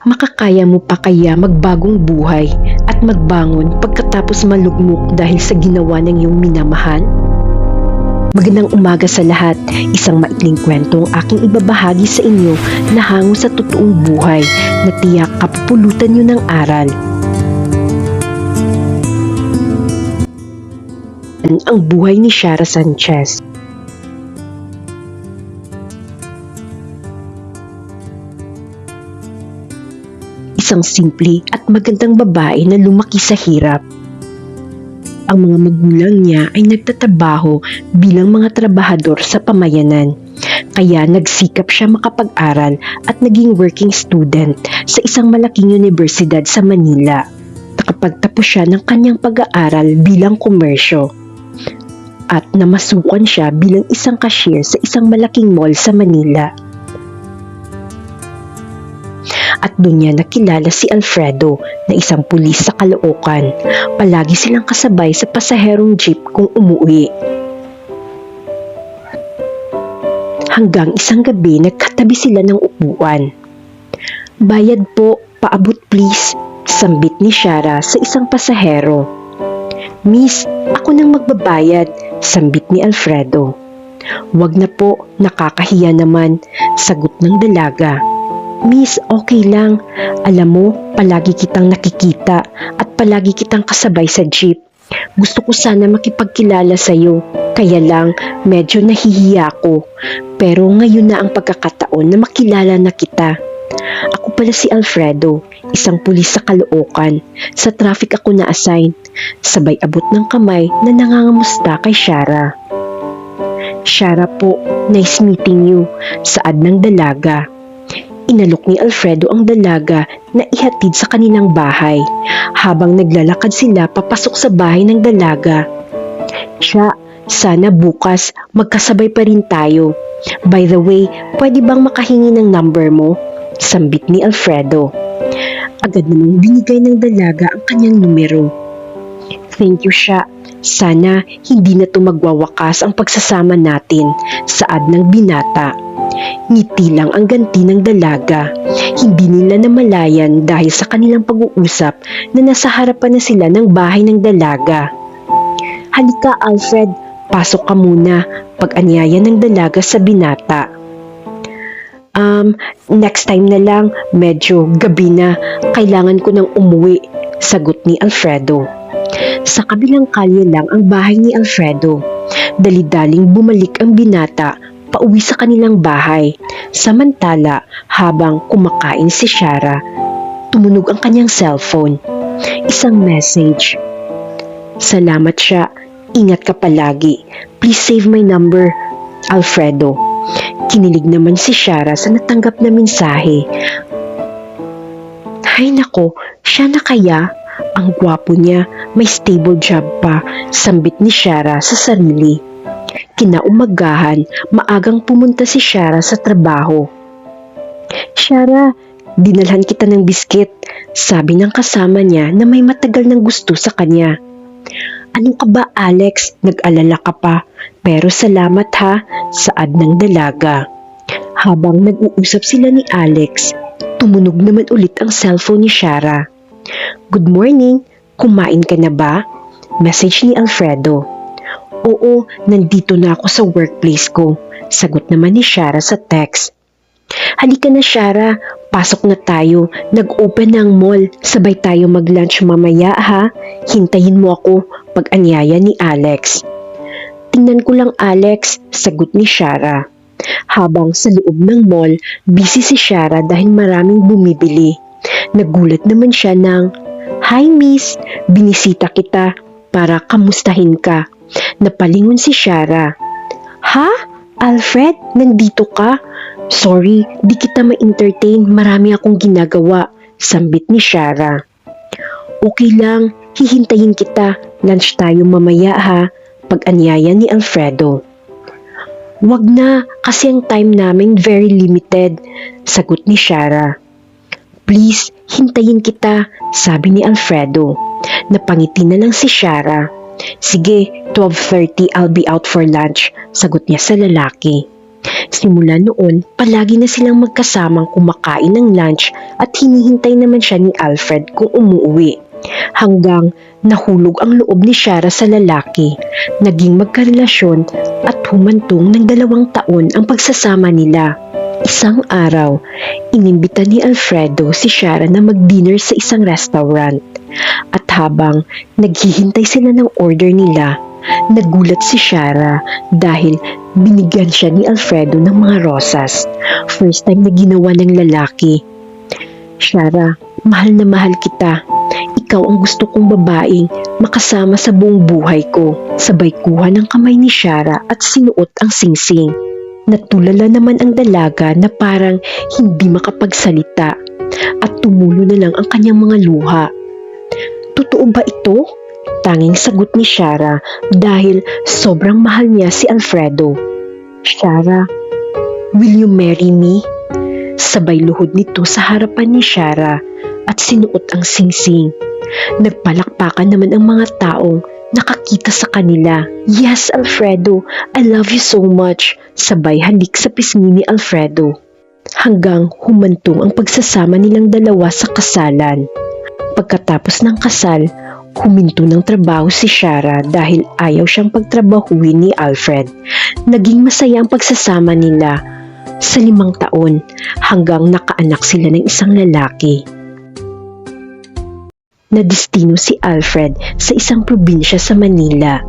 Makakaya mo pa kaya magbagong buhay at magbangon pagkatapos malugmok dahil sa ginawa ng iyong minamahal? Magandang umaga sa lahat. Isang maikling kwento ang aking ibabahagi sa inyo na hango sa totoong buhay na tiyak kapupulutan nyo ng aral. Ang buhay ni Shara Sanchez. Isang simple at magandang babae na lumaki sa hirap. Ang mga magulang niya ay nagtatrabaho bilang mga trabahador sa pamayanan. Kaya nagsikap siya makapag-aral at naging working student sa isang malaking universidad sa Manila. Nakapagtapos siya ng kanyang pag-aaral bilang komersyo. At namasukan siya bilang isang cashier sa isang malaking mall sa Manila. At doon niya nakilala si Alfredo na isang pulis sa Caloocan. Palagi silang kasabay sa pasaherong jeep kung umuwi. Hanggang isang gabi nagkatabi sila ng upuan. "Bayad po, paabot please," sambit ni Shara sa isang pasahero. "Miss, ako nang magbabayad," sambit ni Alfredo. "Wag na po, nakakahiya naman," sagot ng dalaga. "Miss, okay lang. Alam mo, palagi kitang nakikita at palagi kitang kasabay sa jeep. Gusto ko sana makipagkilala sa'yo, kaya lang medyo nahihiya ko. Pero ngayon na ang pagkakataon na makilala na kita. Ako pala si Alfredo, isang pulis sa Caloocan. Sa traffic ako na-assign." Sabay abot ng kamay na nangangamusta kay Shara. "Shara po, nice meeting you," saad ng dalaga. Inalok ni Alfredo ang dalaga na ihatid sa kanilang bahay habang naglalakad sila papasok sa bahay ng dalaga. "Siya, sana bukas magkasabay pa rin tayo. By the way, pwede bang makahingi ng number mo?" sambit ni Alfredo. Agad namang binigay ng dalaga ang kanyang numero. "Thank you siya. Sana hindi na ito magwawakas ang pagsasama natin," saad ng binata. Ngiti lang ang ganti ng dalaga. Hindi nila namalayan dahil sa kanilang pag-uusap na nasa harapan na sila ng bahay ng dalaga. "Halika Alfred, pasok ka muna," pag-anyaya ng dalaga sa binata. Next time na lang, medyo gabi na, kailangan ko nang umuwi," sagot ni Alfredo. Sa kabilang kalye lang ang bahay ni Alfredo. Dali-daling bumalik ang binata pauwi sa kanilang bahay. Samantala, habang kumakain si Shara, tumunog ang kanyang cellphone. Isang message. "Salamat siya. Ingat ka palagi. Please save my number, Alfredo." Kinilig naman si Shara sa natanggap na mensahe. "Hay nako, siya na kaya? Ang gwapo niya, may stable job pa," sambit ni Shara sa sarili. Kinaumagahan, maagang pumunta si Shara sa trabaho. "Shara, dinalhan kita ng biskit," sabi ng kasama niya na may matagal ng gusto sa kanya. "Ano ka ba Alex, nag-alala ka pa, pero salamat ha," saad ng dalaga. Habang nag-uusap sila ni Alex, tumunog naman ulit ang cellphone ni Shara. "Good morning, kumain ka na ba?" Message ni Alfredo. "Oo, nandito na ako sa workplace ko," sagot naman ni Shara sa text. "Halika na Shara, pasok na tayo, nag-open na ang mall, sabay tayo mag-lunch mamaya ha, hintayin mo ako," pag-anyaya ni Alex. "Tingnan ko lang Alex," sagot ni Shara. Habang sa loob ng mall, busy si Shara dahil maraming bumibili. Nagulat naman siya ng, "Hi miss, binisita kita para kamustahin ka." Napalingon si Shara. "Ha? Alfred, nandito ka? Sorry, di kita ma-entertain, marami akong ginagawa," sambit ni Shara. "Okay lang, hihintayin kita, lunch tayo mamaya ha," pag-anyaya ni Alfredo. "Wag na, kasi ang time namin very limited," sagot ni Shara. "Please, hintayin kita," sabi ni Alfredo. Napangiti na lang si Shara. "Sige, 12:30 I'll be out for lunch," sagot niya sa lalaki. Simula noon, palagi na silang magkasamang kumakain ng lunch at hinihintay naman siya ni Alfred kung umuwi. Hanggang nahulog ang loob ni Shara sa lalaki, naging magkarelasyon at humantong ng 2 taon ang pagsasama nila. Isang araw, inimbita ni Alfredo si Shara na mag-dinner sa isang restaurant. At habang naghihintay sila ng order nila, nagulat si Shara dahil binigyan siya ni Alfredo ng mga rosas. First time na ginawa ng lalaki. Shara, mahal na mahal kita. Ikaw ang gusto kong babaeng makasama sa buong buhay ko. Sabay kuha ng kamay ni Shara at sinuot ang singsing. Natulala naman ang dalaga na parang hindi makapagsalita at tumulo na lang ang kanyang mga luha. Totoo ba ito? Tanging sagot ni Shara dahil sobrang mahal niya si Alfredo. Shara, will you marry me? Sabay luhod nito sa harapan ni Shara at sinuot ang singsing. Nagpalakpakan naman ang mga taong nakakita sa kanila. Yes, Alfredo, I love you so much. Sabay halik sa pisngi ni Alfredo. Hanggang humantong ang pagsasama nilang dalawa sa kasalan. Pagkatapos ng kasal, huminto ng trabaho si Shara dahil ayaw siyang pagtrabahuin ni Alfred. Naging masaya ang pagsasama nila sa 5 taon hanggang nakaanak sila ng isang lalaki. Nadestino si Alfred sa isang probinsya sa Manila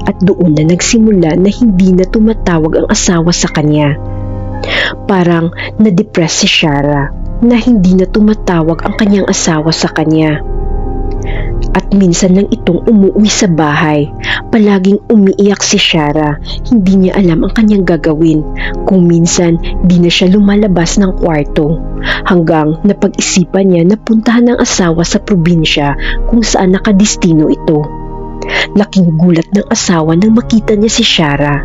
at doon na nagsimula na hindi na tumatawag ang asawa sa kanya. Parang na-depress si Shara na hindi na tumatawag ang kanyang asawa sa kanya. At minsan lang itong umuwi sa bahay. Palaging umiiyak si Shara. Hindi niya alam ang kanyang gagawin. Kung minsan, di na siya lumalabas ng kwarto. Hanggang napag-isipan niya na puntahan ng asawa sa probinsya kung saan nakadestino ito. Laking gulat ng asawa nang makita niya si Shara.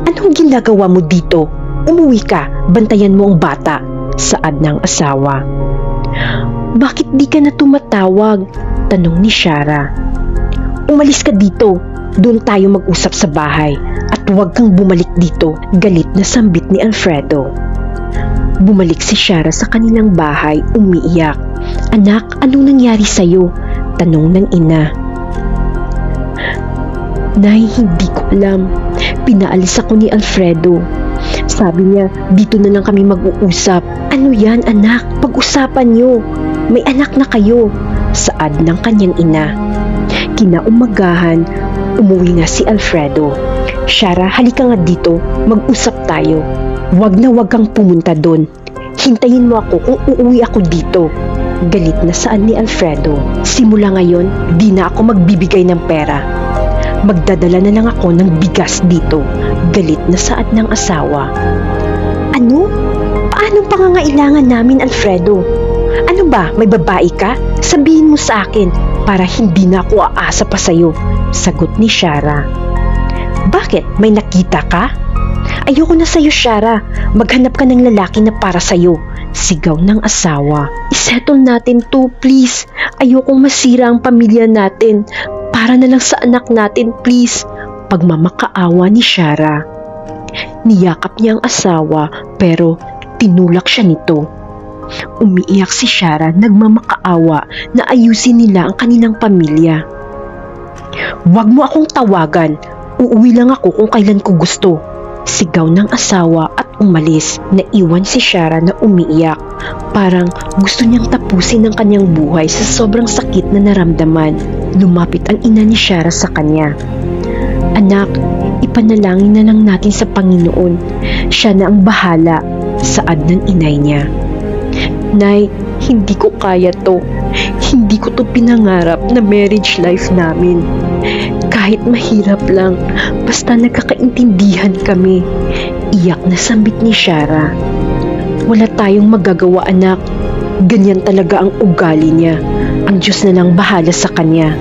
Anong ginagawa mo dito? Umuwi ka, bantayan mo ang bata. Saad ng asawa. Bakit di ka na tumatawag? Tanong ni Shara. Umalis ka dito. Doon tayo mag-usap sa bahay. At huwag kang bumalik dito. Galit na sambit ni Alfredo. Bumalik si Shara sa kanilang bahay, umiiyak. Anak, anong nangyari sa'yo? Tanong ng ina. Nay, hindi ko alam. Pinaalis ako ni Alfredo. Sabi niya, dito na lang kami mag-uusap. Ano yan, anak? Pag-usapan niyo. May anak na kayo. Saad ng kanyang ina. Kinaumagahan, umuwi nga si Alfredo. Shara, halika nga dito. Mag-usap tayo. Wag na wag kang pumunta doon. Hintayin mo ako kung uuwi ako dito. Galit na saad ni Alfredo. Simula ngayon, di na ako magbibigay ng pera. Magdadala na lang ako ng bigas dito. Galit na saad ng asawa. Ano? Paanong pangangailangan namin, Alfredo? Ano ba, may babae ka? Sabihin mo sa akin para hindi na ako aasa pa sa'yo. Sagot ni Shara. Bakit? May nakita ka? Ayoko na sa'yo, Shara. Maghanap ka ng lalaki na para sa'yo. Sigaw ng asawa. Isettle natin to, please. Ayokong masira ang pamilya natin. Para na lang sa anak natin, please. Pagmamakaawa ni Shara. Niyakap niya ang asawa pero tinulak siya nito. Umiiyak si Shara, nagmamakaawa na ayusin nila ang kanilang pamilya. Huwag mo akong tawagan. Uuwi lang ako kung kailan ko gusto. Sigaw ng asawa at umalis. Naiwan si Shara na umiiyak. Parang gusto niyang tapusin ang kanyang buhay sa sobrang sakit na naramdaman. Lumapit ang ina ni Shara sa kanya. Anak, ipanalangin na lang natin sa Panginoon. Siya na ang bahala. Saad ng inay niya. Nay, hindi ko kaya to. Hindi ko to pinangarap na marriage life namin. Kahit mahirap lang, basta nagkakaintindihan kami. Iyak na sambit ni Shara. Wala tayong magagawa, anak. Ganyan talaga ang ugali niya. Ang Diyos na lang bahala sa kanya.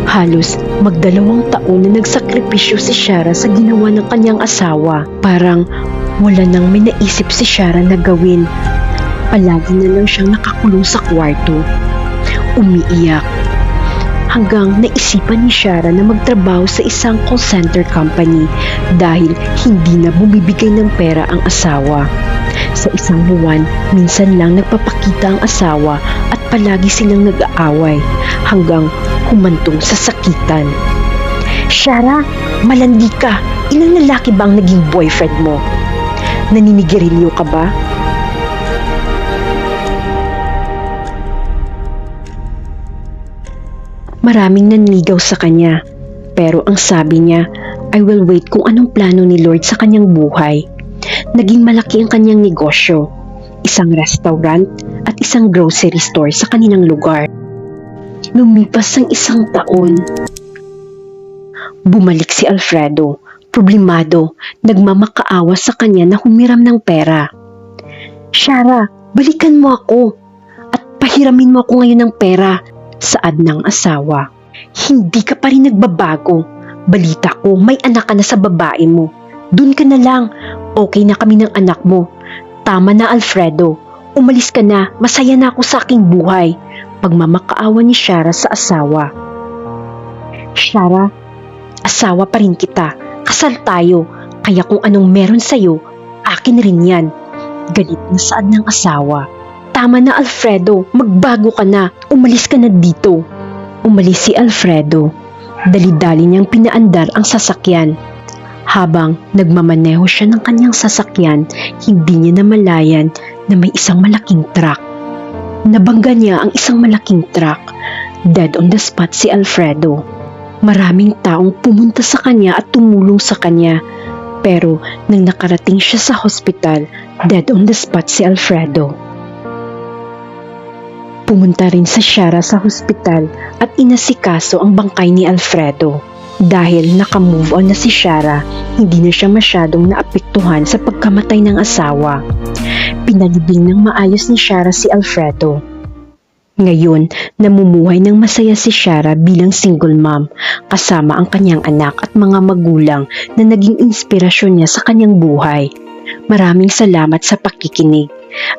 Halos magdalawang taon na nagsakripisyo si Shara sa ginawa ng kanyang asawa. Parang wala nang may naisip si Shara na gawin. Palagi na lang siyang nakakulong sa kwarto. Umiiyak. hanggang naisipan ni Shara na magtrabaho sa isang call center company dahil hindi na bumibigay ng pera ang asawa. Sa isang buwan, minsan lang nagpapakita ang asawa at palagi silang nag-aaway hanggang humantong sa sakitan. Shara, malandi ka. Ilang lalaki ba ang naging boyfriend mo? Naninigarilyo ka ba? Maraming nanligaw sa kanya, pero ang sabi niya, I will wait kung anong plano ni Lord sa kanyang buhay. Naging malaki ang kanyang negosyo, isang restaurant at isang grocery store sa kanilang lugar. Lumipas ang isang taon. Bumalik si Alfredo, problemado, nagmamakaawa sa kanya na humiram ng pera. Shara, balikan mo ako at pahiramin mo ako ngayon ng pera. Saad ng asawa. Hindi ka pa rin nagbabago. Balita ko, may anak ka na sa babae mo. Dun ka na lang. Okay na kami ng anak mo. Tama na, Alfredo. Umalis ka na. Masaya na ako sa aking buhay. Pagmamakaawa ni Shara sa asawa. Shara, asawa pa rin kita. Kasal tayo. Kaya kung anong meron sa'yo, akin rin yan. Galit na saad ng asawa. Tama na, Alfredo, magbago ka na, umalis ka na dito. Umalis si Alfredo. Dali-dali niyang pinaandar ang sasakyan. Habang nagmamaneho siya ng kanyang sasakyan, hindi niya namalayan na may isang malaking truck. Nabangga niya ang isang malaking truck. Dead on the spot si Alfredo. Maraming taong pumunta sa kanya at tumulong sa kanya. Pero nang nakarating siya sa hospital, dead on the spot si Alfredo. Pumunta rin sa Shara sa hospital at inasikaso ang bangkay ni Alfredo. Dahil naka-move on na si Shara, hindi na siya masyadong naapektuhan sa pagkamatay ng asawa. Pinalibing ng maayos ni Shara si Alfredo. Ngayon, namumuhay ng masaya si Shara bilang single mom, kasama ang kanyang anak at mga magulang na naging inspirasyon niya sa kanyang buhay. Maraming salamat sa pakikinig.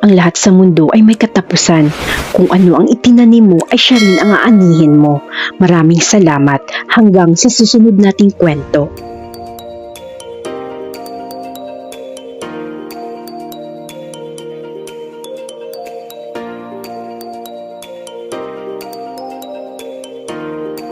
Ang lahat sa mundo ay may katapusan. Kung ano ang itinanim mo ay siya rin ang aanihin mo. Maraming salamat hanggang sa susunod nating kwento.